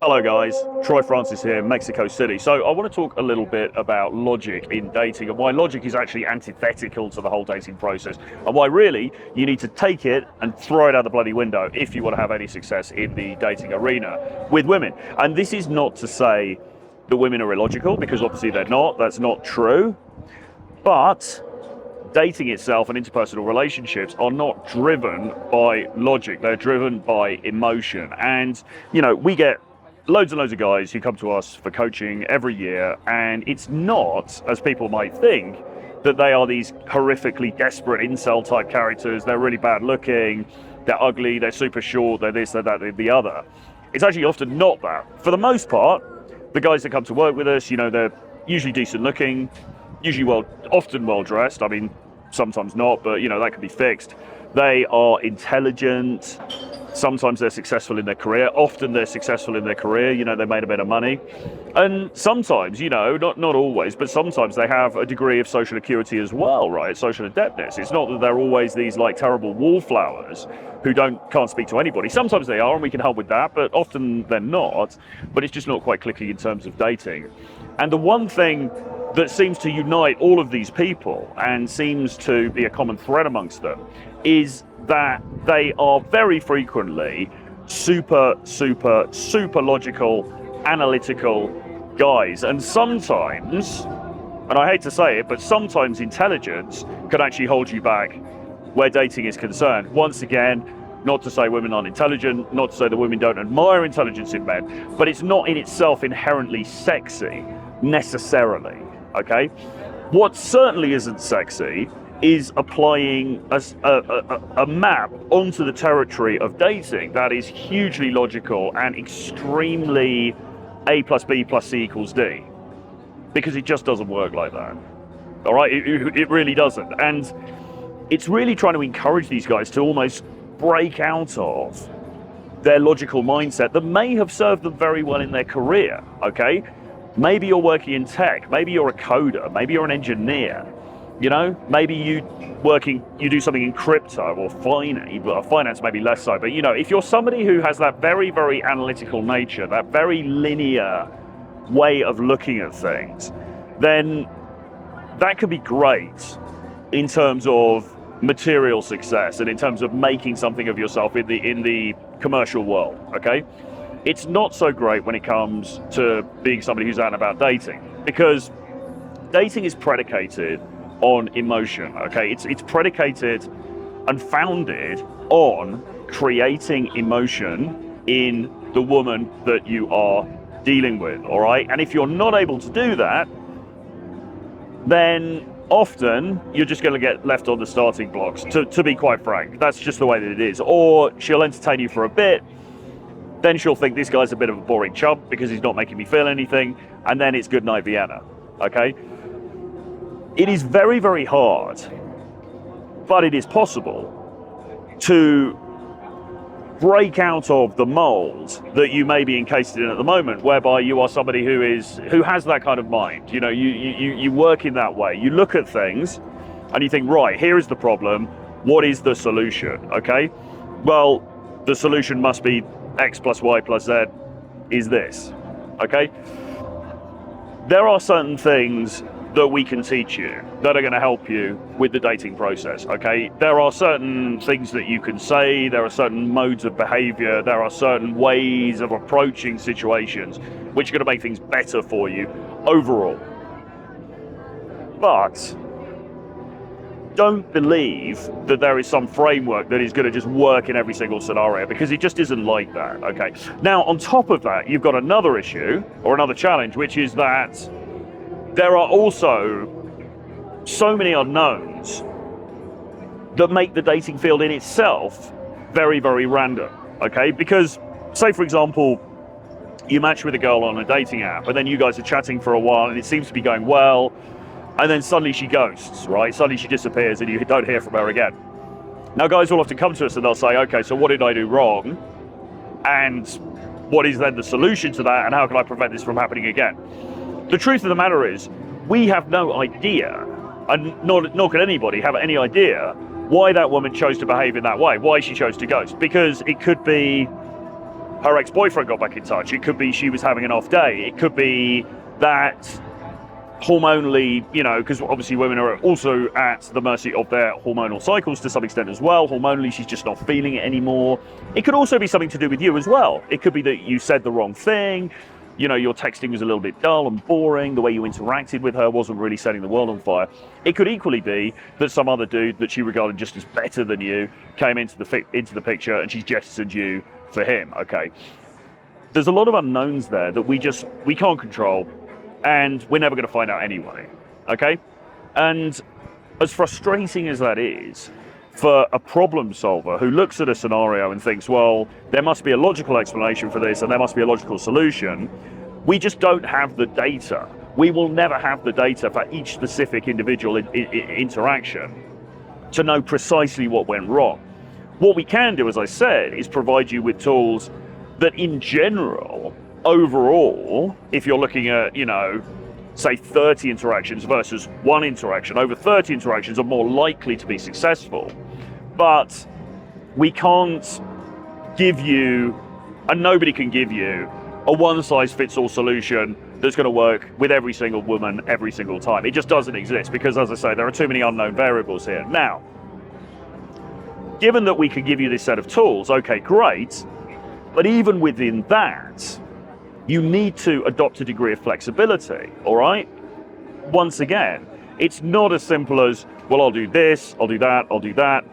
Hello guys, Troy Francis here, Mexico City. So I want to talk a little bit about logic in dating and why logic is actually antithetical to the whole dating process and why really you need to take it and throw it out the bloody window if you want to have any success in the dating arena with women. And this is not to say that women are illogical, because obviously they're not, that's not true. But dating itself and interpersonal relationships are not driven by logic, they're driven by emotion. And, you know, we get loads and loads of guys who come to us for coaching every year, and it's not, as people might think, that they are these horrifically desperate incel type characters. They're really bad looking, they're ugly, they're super short, they're this, they're that, they're the other. It's actually often not that. For the most part, the guys that come to work with us, you know, they're usually decent looking, usually often well dressed. I mean, sometimes not, but you know, that can be fixed. They are intelligent. Sometimes they're successful in their career. Often they're successful in their career. You know, they made a bit of money. And sometimes, you know, not always, but sometimes they have a degree of social acuity as well, right? Social adeptness. It's not that they're always these like terrible wallflowers who can't speak to anybody. Sometimes they are, and we can help with that, but often they're not. But it's just not quite clicking in terms of dating. And the one thing that seems to unite all of these people and seems to be a common thread amongst them is that they are very frequently super logical, analytical guys. And sometimes, and I hate to say it, but sometimes intelligence can actually hold you back where dating is concerned. Once again, not to say women aren't intelligent, not to say that women don't admire intelligence in men, but it's not in itself inherently sexy, necessarily, okay? What certainly isn't sexy is applying a map onto the territory of dating that is hugely logical and extremely A plus B plus C equals D. Because it just doesn't work like that. All right, it really doesn't. And it's really trying to encourage these guys to almost break out of their logical mindset that may have served them very well in their career, okay? Maybe you're working in tech, maybe you're a coder, maybe you're an engineer, you know, maybe you do something in crypto or finance maybe less so, but you know, if you're somebody who has that very, very analytical nature, that very linear way of looking at things, then that could be great in terms of material success and in terms of making something of yourself in the commercial world, okay? It's not so great when it comes to being somebody who's out and about dating, because dating is predicated on emotion, okay? It's predicated and founded on creating emotion in the woman that you are dealing with, all right? And if you're not able to do that, then often you're just going to get left on the starting blocks, to be quite frank. That's just the way that it is. Or she'll entertain you for a bit, then she'll think this guy's a bit of a boring chump because he's not making me feel anything, and then it's good night Vienna, okay? It is very, very hard, but it is possible to break out of the mold that you may be encased in at the moment, whereby you are somebody who has that kind of mind. You know, you work in that way. You look at things and you think, right, here is the problem. What is the solution? Okay? Well, the solution must be X plus Y plus Z is this. Okay? There are certain things that we can teach you that are going to help you with the dating process, okay? There are certain things that you can say, there are certain modes of behavior, there are certain ways of approaching situations which are going to make things better for you overall. But don't believe that there is some framework that is going to just work in every single scenario, because it just isn't like that, okay? Now, on top of that, you've got another issue or another challenge, which is that there are also so many unknowns that make the dating field in itself very, very random, okay? Because, say for example, you match with a girl on a dating app, and then you guys are chatting for a while, and it seems to be going well, and then suddenly she ghosts, right? Suddenly she disappears, and you don't hear from her again. Now, guys will often come to us and they'll say, okay, so what did I do wrong? And what is then the solution to that, and how can I prevent this from happening again? The truth of the matter is, we have no idea, and nor can anybody have any idea why that woman chose to behave in that way, why she chose to ghost. Because it could be her ex-boyfriend got back in touch. It could be she was having an off day. It could be that hormonally, because obviously women are also at the mercy of their hormonal cycles to some extent as well. Hormonally, she's just not feeling it anymore. It could also be something to do with you as well. It could be that you said the wrong thing. Your texting was a little bit dull and boring. The way you interacted with her wasn't really setting the world on fire. It could equally be that some other dude that she regarded just as better than you came into the picture and she's jettisoned you for him. Okay. There's a lot of unknowns there that we can't control, and we're never going to find out anyway. Okay. And as frustrating as that is, for a problem solver who looks at a scenario and thinks, well, there must be a logical explanation for this and there must be a logical solution, we just don't have the data. We will never have the data for each specific individual interaction to know precisely what went wrong. What we can do, as I said, is provide you with tools that in general, overall, if you're looking at, say 30 interactions versus one interaction, over 30 interactions are more likely to be successful. But we can't give you, and nobody can give you, a one-size-fits-all solution that's going to work with every single woman every single time. It just doesn't exist because, as I say, there are too many unknown variables here. Now, given that we can give you this set of tools, okay, great, but even within that, you need to adopt a degree of flexibility, all right? Once again, it's not as simple as, well, I'll do this, I'll do that, I'll do that,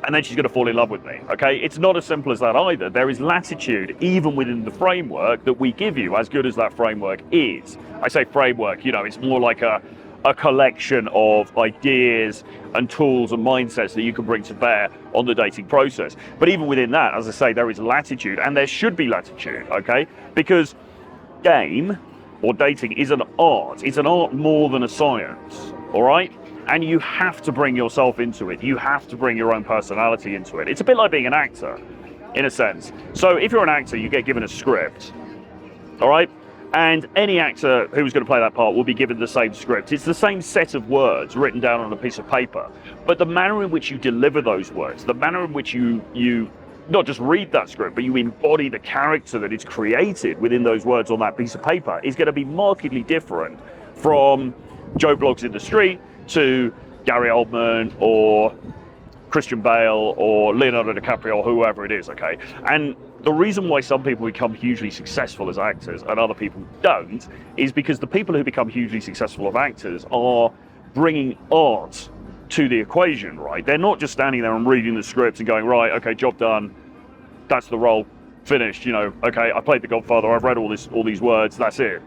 and then she's going to fall in love with me, okay? It's not as simple as that either. There is latitude even within the framework that we give you, as good as that framework is. I say framework, it's more like a collection of ideas and tools and mindsets that you can bring to bear on the dating process. But even within that, as I say, there is latitude, and there should be latitude, okay? Because game or dating is an art. It's an art more than a science, all right? And you have to bring yourself into it. You have to bring your own personality into it. It's a bit like being an actor, in a sense. So if you're an actor, you get given a script, all right? And any actor who's going to play that part will be given the same script. It's the same set of words written down on a piece of paper. But the manner in which you deliver those words, the manner in which you not just read that script, but you embody the character that is created within those words on that piece of paper is going to be markedly different from Joe Bloggs in the street to Gary Oldman or Christian Bale or Leonardo DiCaprio or whoever it is, okay? And the reason why some people become hugely successful as actors and other people don't is because the people who become hugely successful as actors are bringing art to the equation, right? They're not just standing there and reading the scripts and going, right, okay, job done, that's the role, finished, okay, I played The Godfather, I've read all these words, that's it,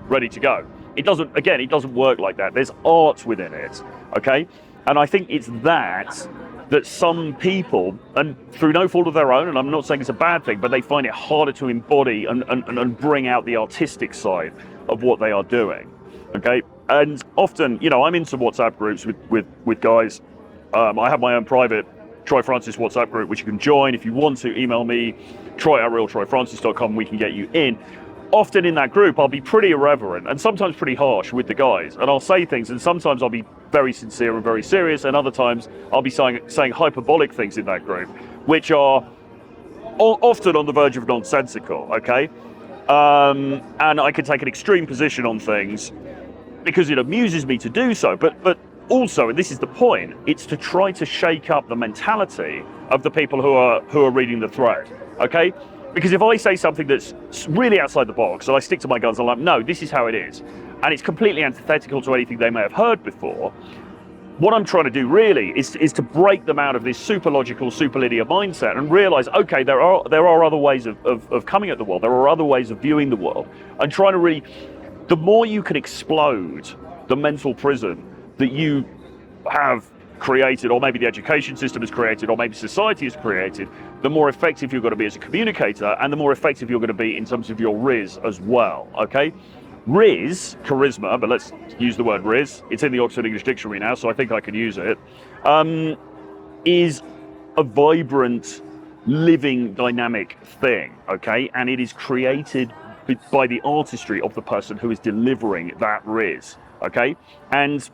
ready to go. It doesn't work like that. There's art within it, okay? And I think it's that some people, and through no fault of their own, and I'm not saying it's a bad thing, but they find it harder to embody and bring out the artistic side of what they are doing, okay? And often, I'm into WhatsApp groups with guys. I have my own private Troy Francis WhatsApp group, which you can join. If you want to, email me, troy@realtroyfrancis.com, we can get you in. Often in that group, I'll be pretty irreverent and sometimes pretty harsh with the guys, and I'll say things, and sometimes I'll be very sincere and very serious, and other times I'll be saying hyperbolic things in that group, which are often on the verge of nonsensical, okay? And I can take an extreme position on things because it amuses me to do so, but also, and this is the point, it's to try to shake up the mentality of the people who are reading the thread, okay? Because if I say something that's really outside the box and I stick to my guns, I'm like, no, this is how it is, and it's completely antithetical to anything they may have heard before, what I'm trying to do really is to break them out of this super logical, super linear mindset and realize, okay, there are other ways of coming at the world, there are other ways of viewing the world, and trying to really, the more you can explode the mental prison that you have created, or maybe the education system has created, or maybe society has created, the more effective you're going to be as a communicator, and the more effective you're going to be in terms of your Riz as well, okay? Riz, charisma, but let's use the word Riz, it's in the Oxford English Dictionary now, so I think I can use it, is a vibrant, living, dynamic thing, okay? And it is created by the artistry of the person who is delivering that Riz, okay? And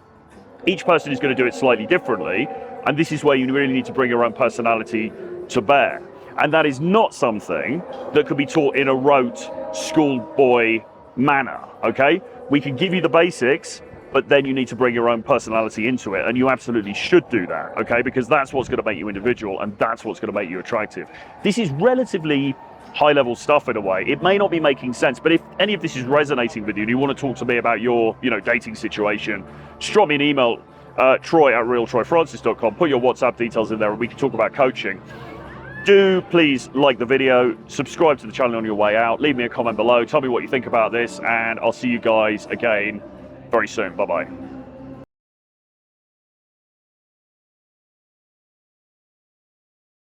each person is going to do it slightly differently, and this is where you really need to bring your own personality to bear. And that is not something that could be taught in a rote schoolboy manner, okay? We can give you the basics, but then you need to bring your own personality into it, and you absolutely should do that, okay? Because that's what's going to make you individual, and that's what's going to make you attractive. This is relatively high-level stuff in a way. It may not be making sense, but if any of this is resonating with you and you want to talk to me about your, dating situation, just drop me an email, troy@realtroyfrancis.com, put your WhatsApp details in there, and we can talk about coaching. Do please like the video, subscribe to the channel on your way out, leave me a comment below, tell me what you think about this, and I'll see you guys again very soon. Bye-bye.